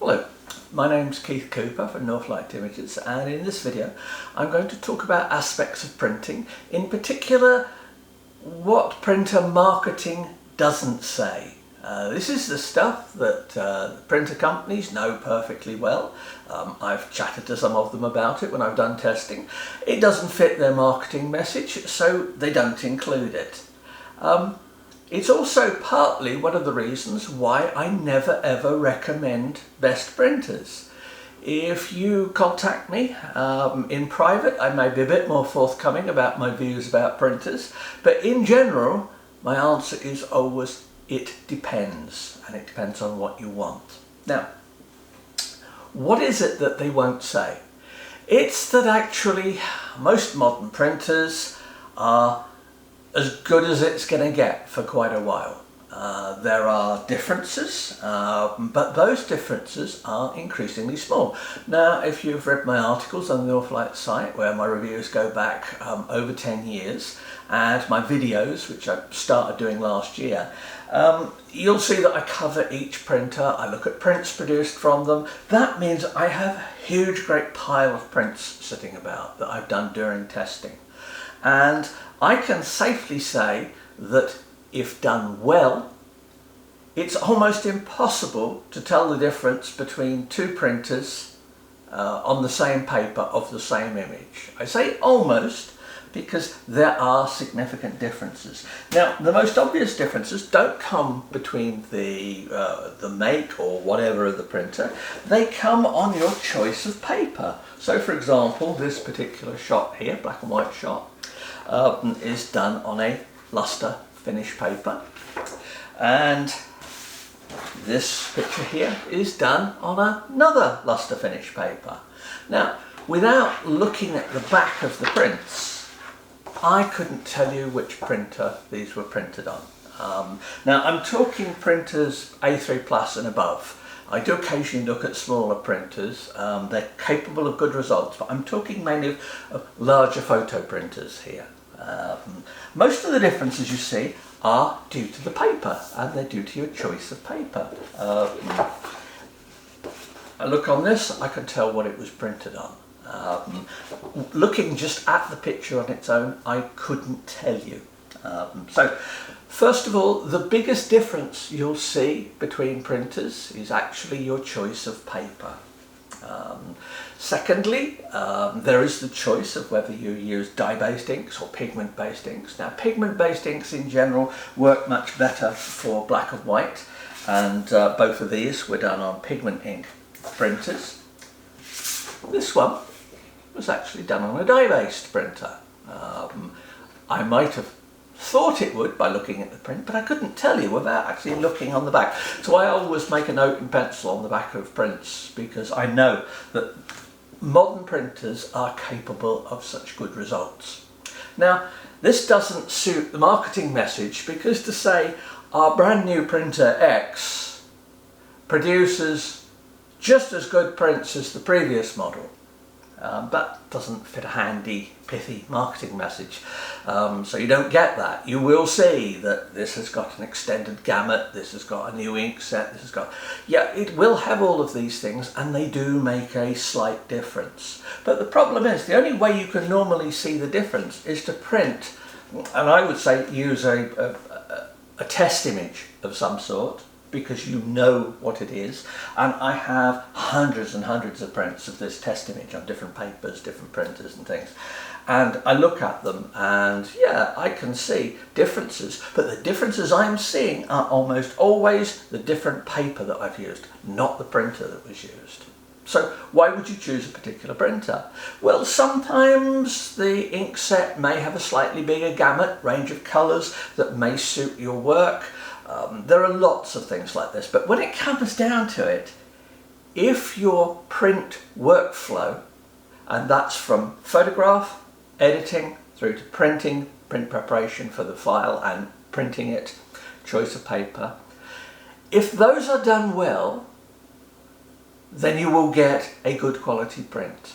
Hello, my name's Keith Cooper from Northlight Images, and in this video I'm going to talk about aspects of printing, in particular what printer marketing doesn't say. This is the stuff that printer companies know perfectly well. I've chatted to some of them about it when I've done testing. It doesn't fit their marketing message, so they don't include it. It's also partly one of the reasons why I never ever recommend best printers. If you contact me in private, I may be a bit more forthcoming about my views about printers, but in general my answer is always it depends, and it depends on what you want. Now, what is it that they won't say? It's that actually most modern printers are as good as it's going to get for quite a while. There are differences, but those differences are increasingly small. Now, if you've read my articles on the Northlight site, where my reviews go back over 10 years, and my videos, which I started doing last year, you'll see that I cover each printer. I look at prints produced from them. That means I have a huge, great pile of prints sitting about that I've done during testing. And I can safely say that if done well, it's almost impossible to tell the difference between two printers on the same paper of the same image. I say almost because there are significant differences. Now, the most obvious differences don't come between the make or whatever of the printer. They come on your choice of paper. So, for example, this particular shot here, black and white shot, is done on a luster finish paper, and this picture here is done on another luster finish paper. Now, without looking at the back of the prints, I couldn't tell you which printer these were printed on. Now, I'm talking printers A3 Plus and above. I do occasionally look at smaller printers. They're capable of good results, but I'm talking mainly of larger photo printers here. Most of the differences you see are due to the paper, and they're due to your choice of paper. I look on this, I can tell what it was printed on. Looking just at the picture on its own, I couldn't tell you. So, first of all, the biggest difference you'll see between printers is actually your choice of paper. Secondly, there is the choice of whether you use dye-based inks or pigment-based inks. Now, pigment-based inks in general work much better for black and white, and both of these were done on pigment ink printers. This one was actually done on a dye-based printer. I might have thought it would by looking at the print, but I couldn't tell you without actually looking on the back. So I always make a note in pencil on the back of prints, because I know that modern printers are capable of such good results. Now, this doesn't suit the marketing message, because to say our brand new printer X produces just as good prints as the previous model, that doesn't fit a handy, pithy marketing message. So you don't get that. You will see that this has got an extended gamut, this has got a new ink set, this has got... Yeah, it will have all of these things, and they do make a slight difference. But the problem is, the only way you can normally see the difference is to print, and I would say use a test image of some sort, because you know what it is. And I have hundreds and hundreds of prints of this test image on different papers, different printers and things. And I look at them and yeah, I can see differences, but the differences I'm seeing are almost always the different paper that I've used, not the printer that was used. So why would you choose a particular printer? Well, sometimes the ink set may have a slightly bigger gamut, range of colours that may suit your work. There are lots of things like this, but when it comes down to it, if your print workflow, and that's from photograph, editing, through to printing, print preparation for the file and printing it, choice of paper, if those are done well, then you will get a good quality print.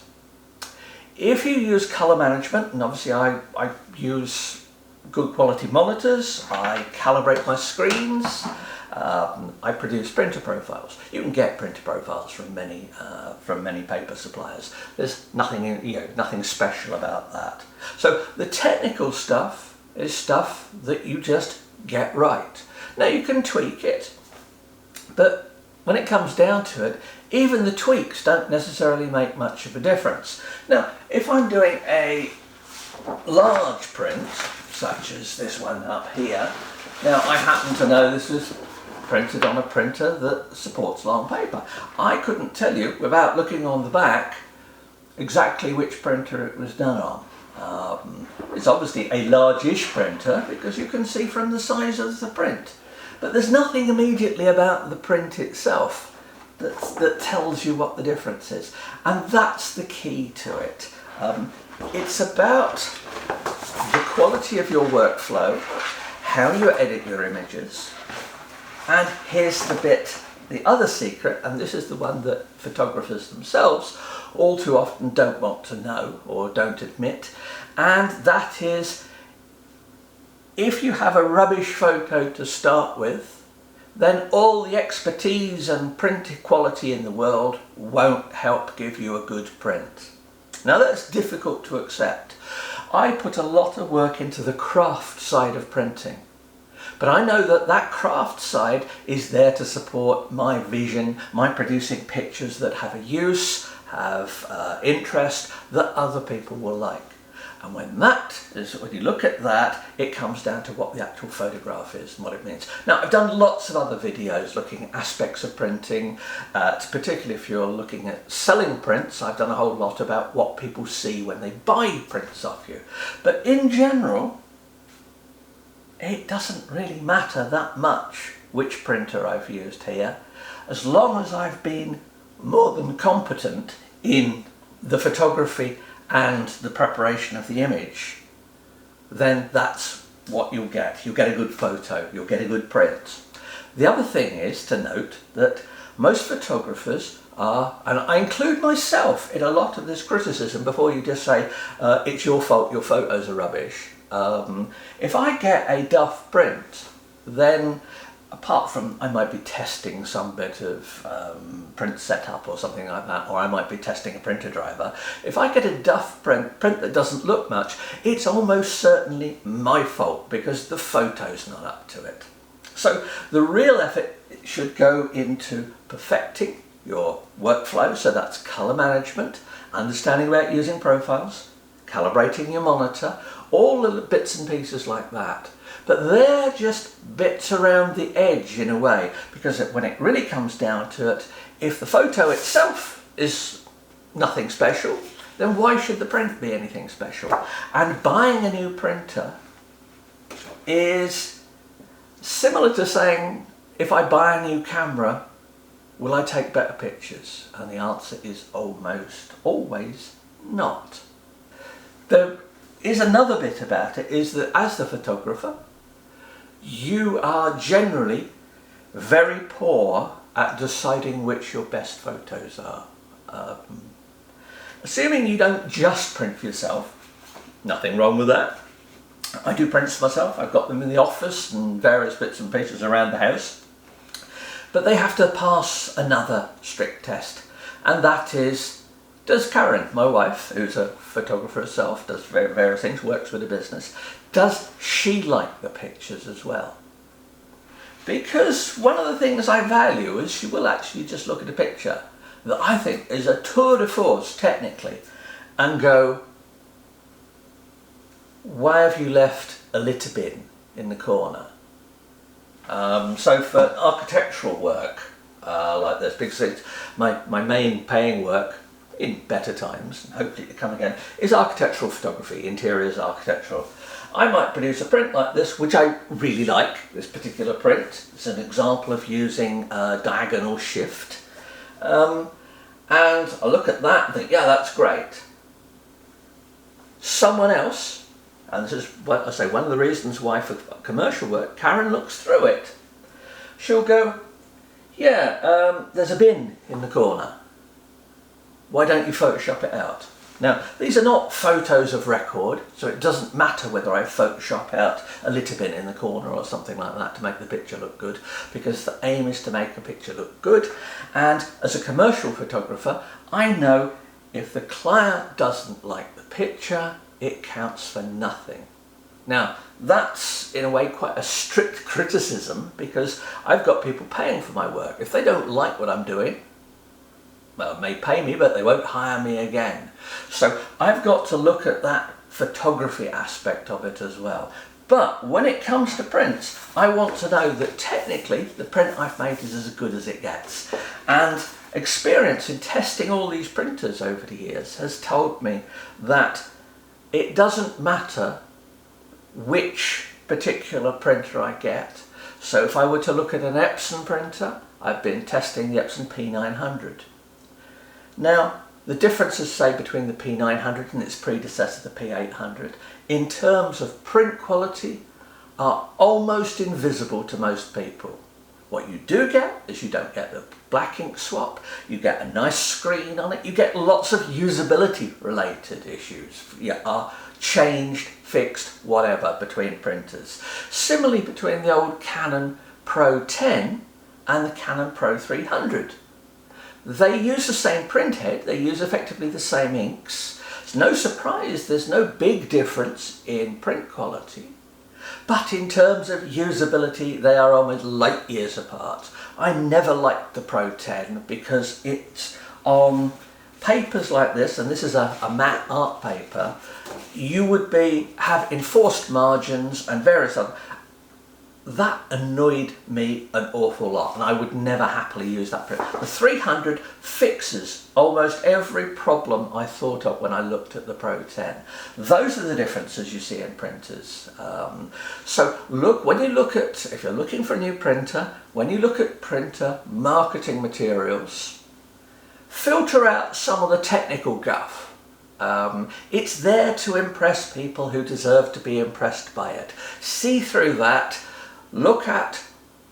If you use colour management, and obviously I use good quality monitors, I calibrate my screens, I produce printer profiles. You can get printer profiles from many paper suppliers. There's nothing, nothing special about that. So the technical stuff is stuff that you just get right. Now you can tweak it, but when it comes down to it, even the tweaks don't necessarily make much of a difference. Now, if I'm doing a large print, such as this one up here, now I happen to know this is printed on a printer that supports long paper. I couldn't tell you, without looking on the back, exactly which printer it was done on. It's obviously a large-ish printer because you can see from the size of the print. But there's nothing immediately about the print itself that tells you what the difference is. And that's the key to it. It's about the quality of your workflow, how you edit your images, and here's the bit, the other secret, and this is the one that photographers themselves all too often don't want to know or don't admit, and that is, if you have a rubbish photo to start with, then all the expertise and print quality in the world won't help give you a good print. Now that's difficult to accept. I put a lot of work into the craft side of printing, but I know that that craft side is there to support my vision, my producing pictures that have a use, have interest, that other people will like. And when you look at that, it comes down to what the actual photograph is and what it means. Now, I've done lots of other videos looking at aspects of printing, particularly if you're looking at selling prints. I've done a whole lot about what people see when they buy prints off you. But in general, it doesn't really matter that much which printer I've used here, as long as I've been more than competent in the photography and the preparation of the image, then that's what you'll get. You'll get a good photo, you'll get a good print. The other thing is to note that most photographers are, and I include myself in a lot of this criticism before you just say, it's your fault, your photos are rubbish. If I get a duff print, then apart from I might be testing some bit of print setup or something like that, or I might be testing a printer driver, if I get a duff print that doesn't look much, it's almost certainly my fault because the photo's not up to it. So the real effort should go into perfecting your workflow, so that's colour management, understanding about using profiles, calibrating your monitor, all the bits and pieces like that. But they're just bits around the edge in a way, because when it really comes down to it, if the photo itself is nothing special, then why should the print be anything special? And buying a new printer is similar to saying, if I buy a new camera, will I take better pictures? And the answer is almost always not. There is another bit about it, is that as the photographer, you are generally very poor at deciding which your best photos are. Assuming you don't just print for yourself, nothing wrong with that. I do prints for myself, I've got them in the office and various bits and pieces around the house. But they have to pass another strict test, and that is, does Karen, my wife, who's a photographer herself, does various things, works with a business, does she like the pictures as well? Because one of the things I value is she will actually just look at a picture that I think is a tour de force technically and go, why have you left a litter bin in the corner? So for architectural work like this, because my main paying work in better times, and hopefully to come again, is architectural photography, interiors architectural. I might produce a print like this, which I really like, this particular print. It's an example of using diagonal shift. And I look at that and think, yeah, that's great. Someone else, and this is what I say, one of the reasons why for commercial work, Karen looks through it. She'll go, yeah, there's a bin in the corner. Why don't you Photoshop it out? Now, these are not photos of record, so it doesn't matter whether I Photoshop out a litter bin in the corner or something like that to make the picture look good, because the aim is to make a picture look good. And as a commercial photographer, I know if the client doesn't like the picture, it counts for nothing. Now, that's in a way quite a strict criticism, because I've got people paying for my work. If they don't like what I'm doing, well, it may pay me, but they won't hire me again. So I've got to look at that photography aspect of it as well. But when it comes to prints, I want to know that technically the print I've made is as good as it gets. And experience in testing all these printers over the years has told me that it doesn't matter which particular printer I get. So if I were to look at an Epson printer, I've been testing the Epson P900. Now, the differences, say, between the P900 and its predecessor, the P800, in terms of print quality, are almost invisible to most people. What you do get is you don't get the black ink swap, you get a nice screen on it, you get lots of usability related issues. You are changed, fixed, whatever, between printers. Similarly between the old Canon Pro 10 and the Canon Pro 300. They use the same print head, they use effectively the same inks. It's no surprise there's no big difference in print quality. But in terms of usability, they are almost light years apart. I never liked the Pro 10 because it's on papers like this, and this is a matte art paper, you would have enforced margins and various other. That annoyed me an awful lot, and I would never happily use that print. The 300 fixes almost every problem I thought of when I looked at the Pro 10. Those are the differences you see in printers. So look, when you look at, if you're looking for a new printer, when you look at printer marketing materials, filter out some of the technical guff. It's there to impress people who deserve to be impressed by it. See through that. Look at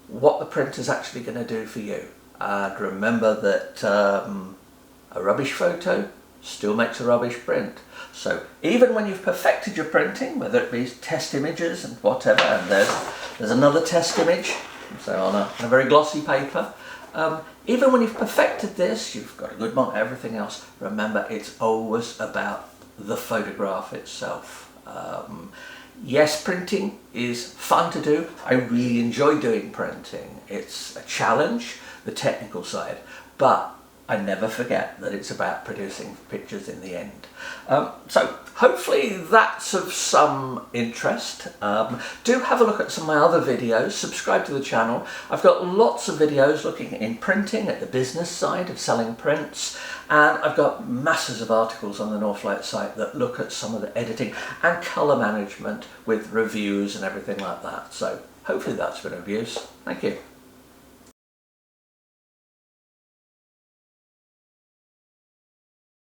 what the printer's actually going to do for you. And remember that a rubbish photo still makes a rubbish print. So even when you've perfected your printing, whether it be test images and whatever, and there's another test image, so on a very glossy paper, even when you've perfected this, you've got a good mark, everything else, remember it's always about the photograph itself. Yes, printing is fun to do. I really enjoy doing printing. It's a challenge, the technical side, but I never forget that it's about producing pictures in the end. So hopefully that's of some interest. Do have a look at some of my other videos, subscribe to the channel. I've got lots of videos looking in printing at the business side of selling prints, and I've got masses of articles on the Northlight site that look at some of the editing and colour management with reviews and everything like that. So hopefully that's been of use. Thank you.